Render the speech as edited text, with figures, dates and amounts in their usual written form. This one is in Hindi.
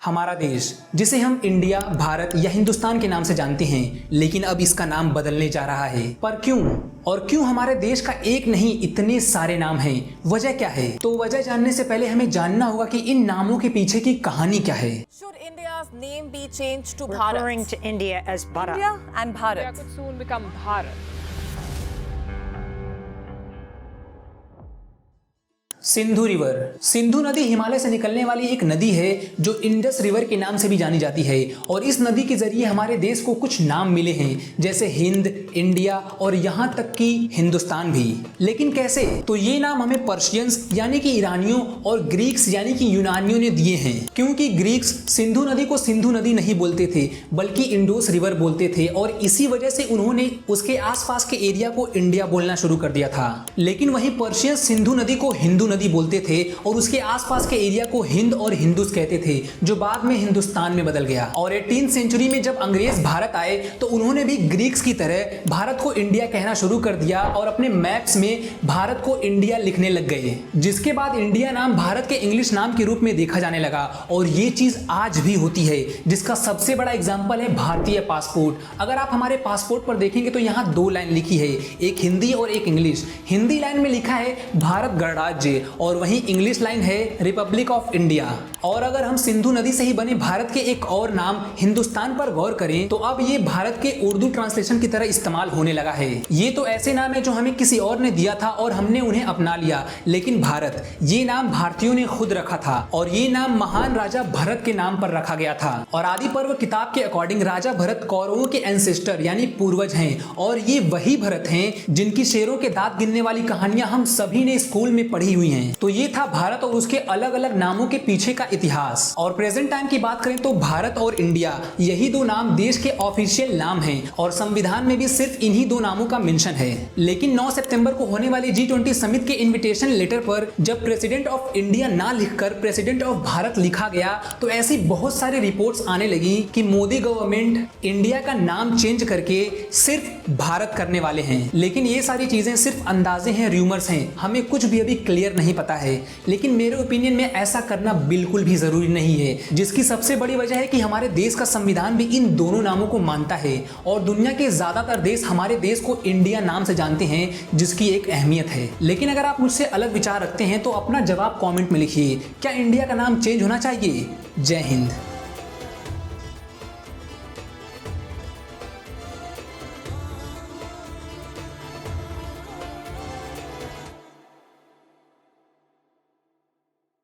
हमारा देश, जिसे हम इंडिया, भारत या हिंदुस्तान के नाम से जानते हैं, लेकिन अब इसका नाम बदलने जा रहा है। पर क्यों? और क्यों हमारे देश का एक नहीं इतने सारे नाम हैं? वजह क्या है? तो वजह जानने से पहले हमें जानना होगा कि इन नामों के पीछे की कहानी क्या है। Should India's name be changed to referring Bharat? to India as Bharat. India and India Bharat. could soon become Bharat. Sindhu river. Sindhu नदी हिमालय से निकलने वाली एक नदी है जो इंडस रिवर के नाम से भी जानी जाती है, और इस नदी के जरिए हमारे देश को कुछ नाम मिले हैं, जैसे हिंद, इंडिया और यहाँ तक कि हिंदुस्तान भी। लेकिन कैसे? तो ये नाम हमें पर्शियंस यानी कि ईरानियों और ग्रीक्स यानी कि यूनानियों ने दिए हैं, क्योंकि ग्रीक्स सिंधु नदी को सिंधु नदी नहीं बोलते थे बल्कि इंडोस रिवर बोलते थे, और इसी वजह से उन्होंने उसके आसपास के एरिया को इंडिया बोलना शुरू कर दिया था। लेकिन वहीं पर्शियंस सिंधु नदी को हिंदू नदी बोलते थे और उसके आसपास के एरिया को हिंद और हिंदुस कहते थे, जो बाद में हिंदुस्तान में बदल गया। और 18वीं सेंचुरी में जब अंग्रेज भारत आए तो उन्होंने भी ग्रीक्स की तरह भारत को इंडिया कहना शुरू कर दिया और अपने मैप्स में भारत को इंडिया लिखने लग गए, जिसके बाद इंडिया नाम भारत के इंग्लिश नाम के रूप में देखा जाने लगा। और ये चीज आज भी होती है, जिसका सबसे बड़ा एग्जाम्पल है भारतीय पासपोर्ट। अगर आप हमारे पासपोर्ट पर देखेंगे तो यहाँ 2 लाइन लिखी है, एक हिंदी और एक इंग्लिश। हिंदी लाइन में लिखा है भारत गणराज्य और वहीं इंग्लिश लाइन है रिपब्लिक ऑफ इंडिया। और अगर हम सिंधु नदी से ही बने भारत के एक और नाम हिंदुस्तान पर गौर करें तो अब ये भारत के उर्दू ट्रांसलेशन की तरह इस्तेमाल होने लगा है। ये तो ऐसे नाम है जो हमें किसी और ने दिया था और हमने उन्हें अपना लिया, लेकिन भारत, ये नाम भारतीयों ने खुद रखा था और ये नाम महान राजा भरत के नाम पर रखा गया था। और आदि पर्व किताब के अकॉर्डिंग राजा भरत कौरवों के एंसेस्टर यानी पूर्वज हैं, और ये वही भरत हैं जिनकी शेरों के दांत गिनने वाली कहानियां हम सभी ने स्कूल में पढ़ी हुई हैं। तो ये था भारत और उसके अलग अलग नामों के पीछे का इतिहास। और प्रेजेंट टाइम की बात करें तो भारत और इंडिया, यही 2 नाम देश के ऑफिशियल नाम हैं और संविधान में भी सिर्फ इन्हीं 2 नामों का मेंशन है। लेकिन 9 सितंबर को होने वाली G20 समिट के इन्विटेशन लेटर पर जब प्रेसिडेंट ऑफ इंडिया ना लिखकर प्रेसिडेंट ऑफ भारत लिखा गया तो ऐसी बहुत सारी रिपोर्ट्स आने लगी कि मोदी गवर्नमेंट इंडिया का नाम चेंज करके सिर्फ भारत करने वाले हैं। लेकिन ये सारी चीजें सिर्फ अंदाजे हैं, र्यूमर्स हैं, हमें कुछ भी अभी क्लियर नहीं पता है। लेकिन मेरे ओपिनियन में ऐसा करना बिल्कुल भी जरूरी नहीं है, जिसकी सबसे बड़ी वजह है कि हमारे देश का संविधान भी इन दोनों नामों को मानता है और दुनिया के ज्यादातर देश हमारे देश को इंडिया नाम से जानते हैं, जिसकी एक अहमियत है। लेकिन अगर आप मुझसे अलग विचार रखते हैं तो अपना जवाब कमेंट में लिखिए। क्या इंडिया का नाम चेंज होना चाहिए? जय हिंद।